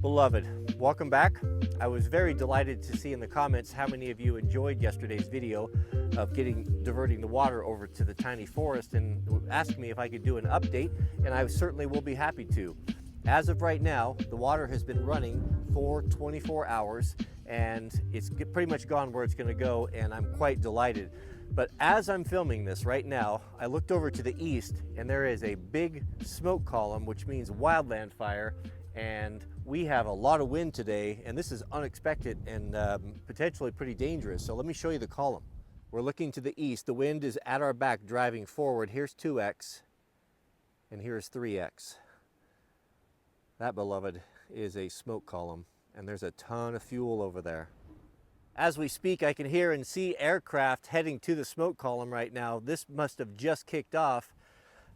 Beloved, welcome back. I was very delighted to see in the comments how many of you enjoyed yesterday's video of diverting the water over to the tiny forest and asked me if I could do an update, and I certainly will be happy to. As of right now, the water has been running for 24 hours and it's pretty much gone where it's going to go, and I'm quite delighted. But as I'm filming this right now, I looked over to the east and there is a big smoke column, which means wildland fire, and we have a lot of wind today, and this is unexpected and potentially pretty dangerous. So let me show you the column. We're looking to the east. The wind is at our back driving forward. Here's 2x and here's 3x. That, beloved, is a smoke column, and there's a ton of fuel over there. As we speak, I can hear and see aircraft heading to the smoke column right now. This must have just kicked off.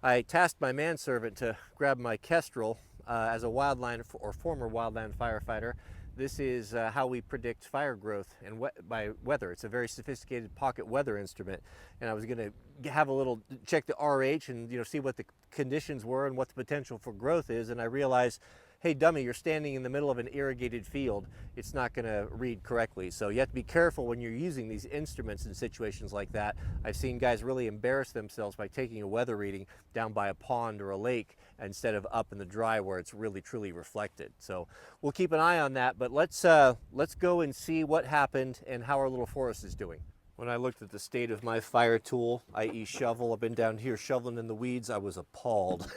I tasked my manservant to grab my Kestrel. As a wildland or former wildland firefighter, this is how we predict fire growth and by weather. It's a very sophisticated pocket weather instrument, and I was going to have a little check the RH and see what the conditions were and what the potential for growth is, and I realized, hey dummy, you're standing in the middle of an irrigated field. It's not going to read correctly. So you have to be careful when you're using these instruments in situations like that. I've seen guys really embarrass themselves by taking a weather reading down by a pond or a lake instead of up in the dry where it's really truly reflected. So we'll keep an eye on that, but let's go and see what happened and how our little forest is doing. When I looked at the state of my fire tool, i.e. shovel, I've been down here shoveling in the weeds, I was appalled.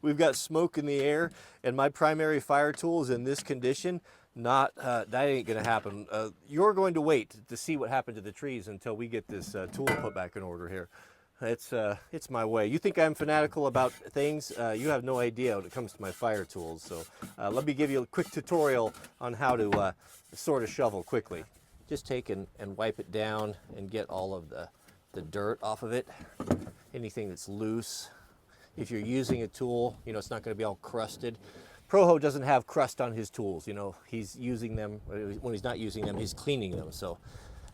We've got smoke in the air, and my primary fire tool is in this condition. That ain't gonna happen. You're going to wait to see what happened to the trees until we get this tool put back in order here. It's my way. You think I'm fanatical about things? You have no idea when it comes to my fire tools. So let me give you a quick tutorial on how to sort a shovel quickly. Just take and wipe it down and get all of the dirt off of it, anything that's loose. If you're using a tool, it's not going to be all crusted. Proho doesn't have crust on his tools. He's using them. When he's not using them, he's cleaning them. So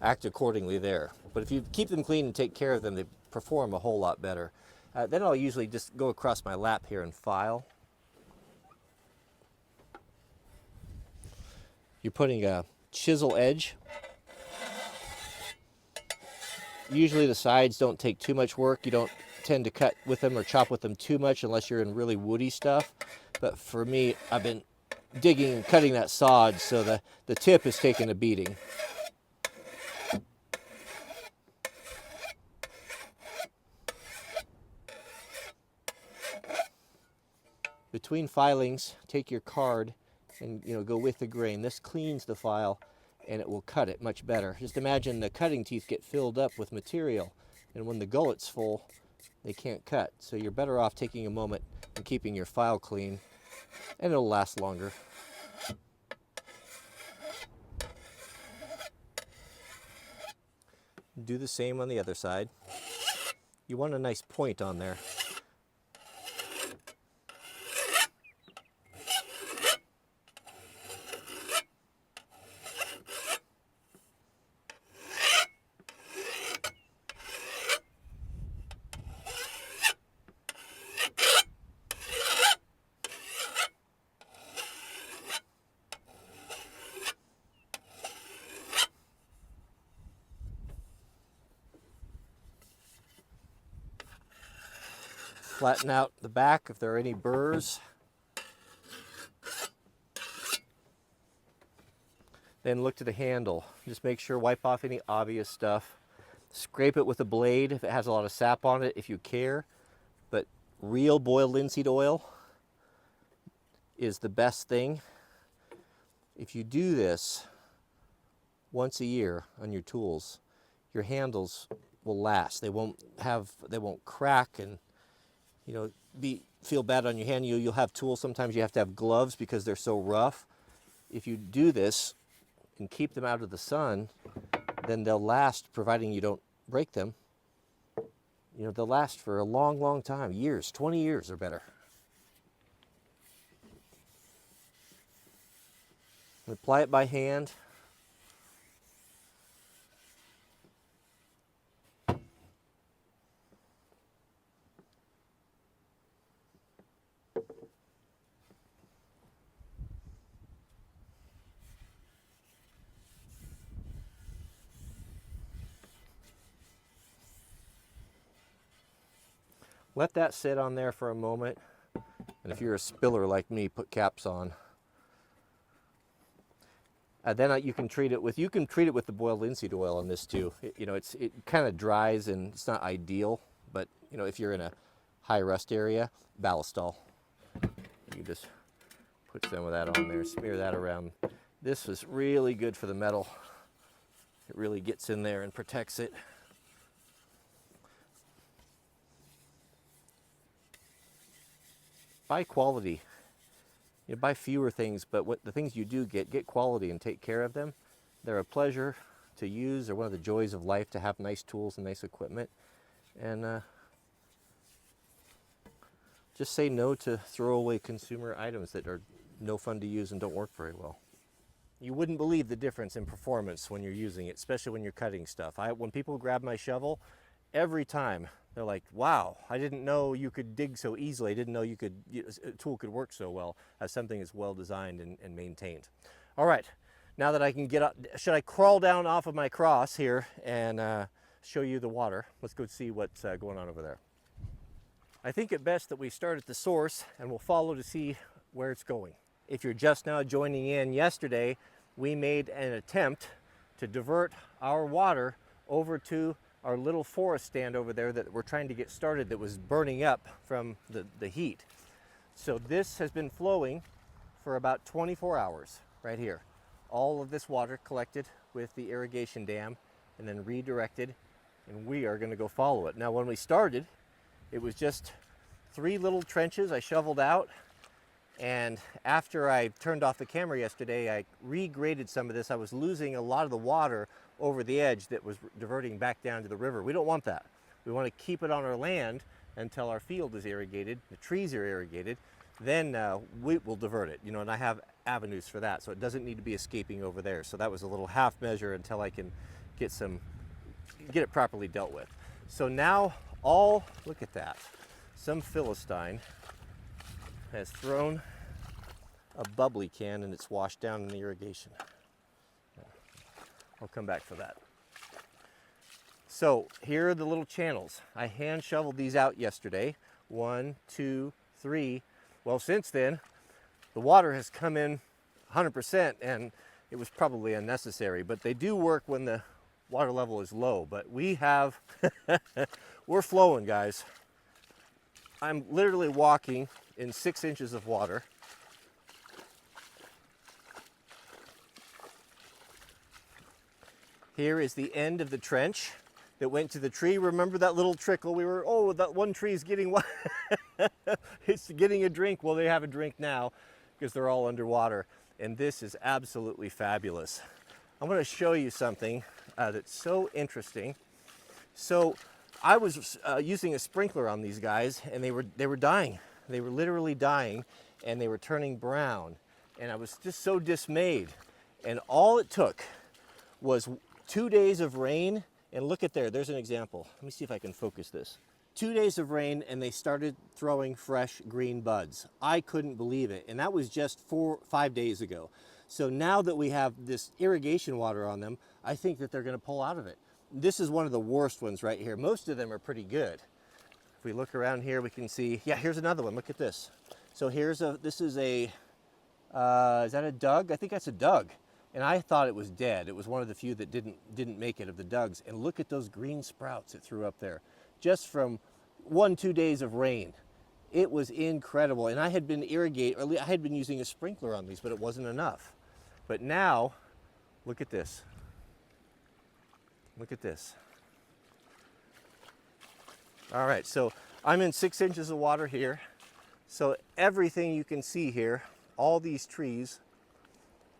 act accordingly there. But if you keep them clean and take care of them, they perform a whole lot better. Then I'll usually just go across my lap here and file. You're putting a chisel edge. Usually the sides don't take too much work. You don't tend to cut with them or chop with them too much unless you're in really woody stuff. But for me, I've been digging and cutting that sod, so the tip is taking a beating. Between filings, take your card and go with the grain. This cleans the file and it will cut it much better. Just imagine the cutting teeth get filled up with material, and when the gullet's full, they can't cut. So you're better off taking a moment and keeping your file clean, and it'll last longer. Do the same on the other side. You want a nice point on there. Flatten out the back if there are any burrs. Then look to the handle. Just make sure, wipe off any obvious stuff. Scrape it with a blade if it has a lot of sap on it, if you care. But real boiled linseed oil is the best thing. If you do this once a year on your tools, your handles will last. They won't crack and feel bad on your hand. You'll have tools, sometimes you have to have gloves because they're so rough. If you do this and keep them out of the sun, then they'll last, providing you don't break them. They'll last for a long, long time, years, 20 years or better. Apply it by hand. Let that sit on there for a moment. And if you're a spiller like me, put caps on. Then you can treat it with the boiled linseed oil on this too. It kind of dries and it's not ideal, but if you're in a high rust area, ballistol. You just put some of that on there, smear that around. This is really good for the metal. It really gets in there and protects it. Buy quality. Buy fewer things, but the things you do get quality and take care of them. They're a pleasure to use. They're one of the joys of life to have nice tools and nice equipment. And just say no to throwaway consumer items that are no fun to use and don't work very well. You wouldn't believe the difference in performance when you're using it, especially when you're cutting stuff. When people grab my shovel, every time they're like, wow, I didn't know you could dig so easily. I didn't know a tool could work so well as something that's well designed and maintained. All right, now that I can get up, should I crawl down off of my cross here and show you the water? Let's go see what's going on over there. I think it best that we start at the source and we'll follow to see where it's going. If you're just now joining in, yesterday we made an attempt to divert our water over to our little forest stand over there that we're trying to get started that was burning up from the heat. So this has been flowing for about 24 hours right here. All of this water collected with the irrigation dam and then redirected, and we are going to go follow it. Now when we started, it was just 3 little trenches I shoveled out, and after I turned off the camera yesterday, I regraded some of this. I was losing a lot of the water over the edge that was diverting back down to the river. We don't want that. We want to keep it on our land until our field is irrigated, the trees are irrigated, then we will divert it, and I have avenues for that, so it doesn't need to be escaping over there. So that was a little half measure until I can get it properly dealt with. So now look at that. Some Philistine has thrown a bubbly can and it's washed down in the irrigation. I'll come back for that. So here are the little channels. I hand shoveled these out yesterday. 1, 2, 3. Well, since then, the water has come in 100% and it was probably unnecessary, but they do work when the water level is low. But we're flowing, guys. I'm literally walking in 6 inches of water. Here is the end of the trench that went to the tree. Remember that little trickle? That one tree is getting it's getting a drink. Well, they have a drink now because they're all underwater. And this is absolutely fabulous. I'm going to show you something that's so interesting. So I was using a sprinkler on these guys, and they were dying. They were literally dying, and they were turning brown. And I was just so dismayed. And all it took was 2 days of rain, and look at there's an example. Let me see if I can focus this. 2 days of rain, and they started throwing fresh green buds. I couldn't believe it, and that was just 5 days ago. So now that we have this irrigation water on them, I think that they're going to pull out of it. This is one of the worst ones right here. Most of them are pretty good. If we look around here, we can see, here's another one. Look at this. So this is is that a Doug? I think that's a Doug. And I thought it was dead. It was one of the few that didn't make it of the Dougs. And look at those green sprouts it threw up there, just from 1-2 days of rain. It was incredible. And I had been I had been using a sprinkler on these, but it wasn't enough. But now, look at this. Look at this. All right, so I'm in 6 inches of water here. So everything you can see here, all these trees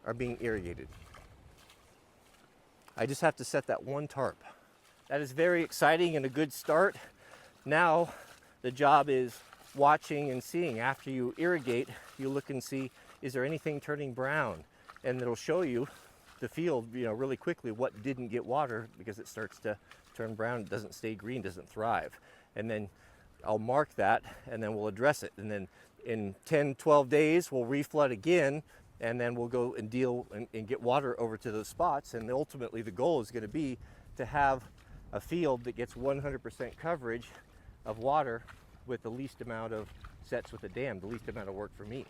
are being irrigated. I just have to set that one tarp. That is very exciting and a good start. Now the job is watching and seeing. After you irrigate, you look and see, is there anything turning brown? And it'll show you the field, really quickly what didn't get water, because it starts to turn brown, it doesn't stay green, doesn't thrive. And then I'll mark that, and then we'll address it. And then in 10, 12 days, we'll reflood again, and then we'll go and deal and get water over to those spots. And ultimately the goal is going to be to have a field that gets 100% coverage of water with the least amount of sets with the dam, the least amount of work for me.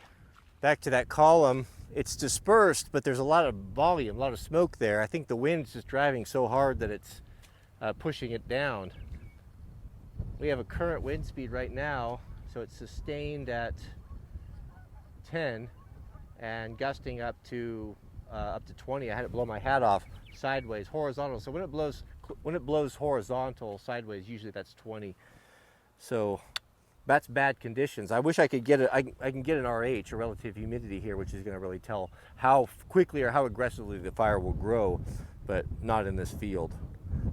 Back to that column, it's dispersed, but there's a lot of volume, a lot of smoke there. I think the wind's just driving so hard that it's pushing it down. We have a current wind speed right now, so it's sustained at 10 and gusting up to 20. I had it blow my hat off sideways, horizontal. So when it blows horizontal sideways, usually that's 20. So that's bad conditions. I wish I could get it. I can get an RH, a relative humidity here, which is going to really tell how quickly or how aggressively the fire will grow, but not in this field.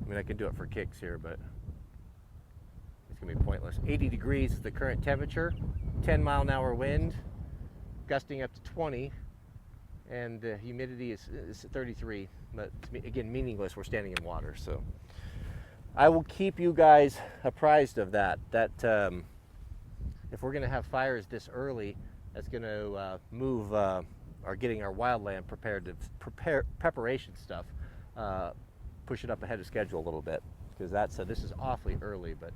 I mean, I can do it for kicks here, but it's going to be pointless. 80 degrees is the current temperature, 10-mile-an-hour wind, gusting up to 20, and the humidity is 33. But again, meaningless. We're standing in water, so I will keep you guys apprised of that. If we're going to have fires this early, that's going to move or getting our wildland prepared to preparation stuff, push it up ahead of schedule a little bit, because this is awfully early. But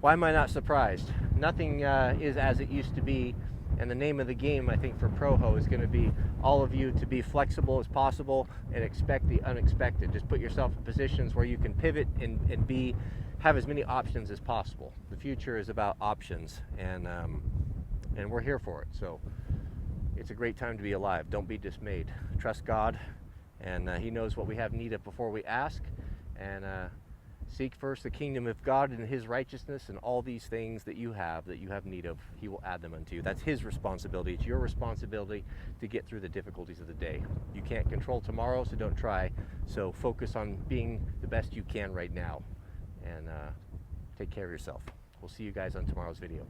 why am I not surprised? Nothing is as it used to be, and the name of the game, I think, for ProHo is going to be all of you to be flexible as possible and expect the unexpected. Just put yourself in positions where you can pivot and have as many options as possible. The future is about options, and we're here for it. So it's a great time to be alive. Don't be dismayed. Trust God, and He knows what we have need of before we ask. And seek first the kingdom of God and His righteousness, and all these things that you have need of, He will add them unto you. That's His responsibility. It's your responsibility to get through the difficulties of the day. You can't control tomorrow, so don't try. So focus on being the best you can right now, and take care of yourself. We'll see you guys on tomorrow's video.